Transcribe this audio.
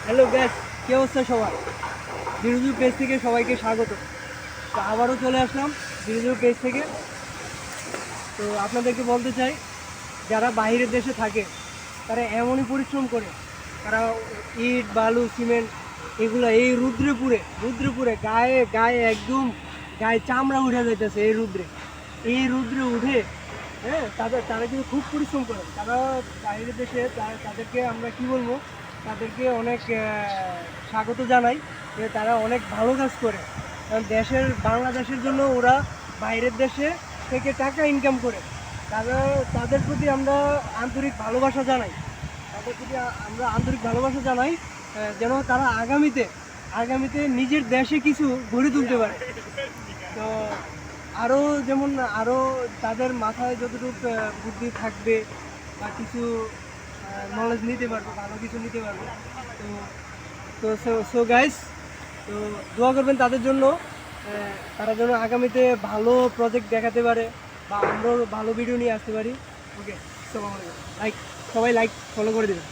Hello gas, কি অবস্থা সবার? বিরোধী পেজ থেকে সবাইকে স্বাগত। তো আবারও চলে আসলাম বিরোধী পেজ থেকে। তো আপনাদেরকে বলতে চাই, যারা বাইরের দেশে থাকে তারা এমনই পরিশ্রম করে, তারা ইট বালু সিমেন্ট এগুলো এই রুদ্রে পুরে গায়ে গায়ে একদম গায়ে চামড়া উঠে যাইতেছে এই রুদ্রে উঠে। হ্যাঁ, তারা কিন্তু খুব পরিশ্রম করে। তারা বাইরের দেশে তাদেরকে আমরা কি বলবো, তাদেরকে অনেক স্বাগত জানাই যে তারা অনেক ভালো কাজ করে। কারণ বাংলাদেশের জন্য ওরা বাইরের দেশে থেকে টাকা ইনকাম করে। তারা তাদের প্রতি আমরা আন্তরিক ভালোবাসা জানাই তাদের প্রতি আমরা আন্তরিক ভালোবাসা জানাই, যেন তারা আগামীতে নিজের দেশে কিছু গড়ে তুলতে পারে। তো আরও যেমন আরও তাদের মাথায় যতটুকু বুদ্ধি থাকবে বা কিছু নলেজ নিতে পারবে, ভালো কিছু নিতে পারবে। তো তো সো গাইস, তো দোয়া করবেন তাদের জন্য, তারা যেন আগামীতে ভালো প্রজেক্ট দেখাতে পারে বা আমরাও ভালো ভিডিও নিয়ে আসতে পারি। ওকে, সবাই লাইক ফলো করে দেবেন।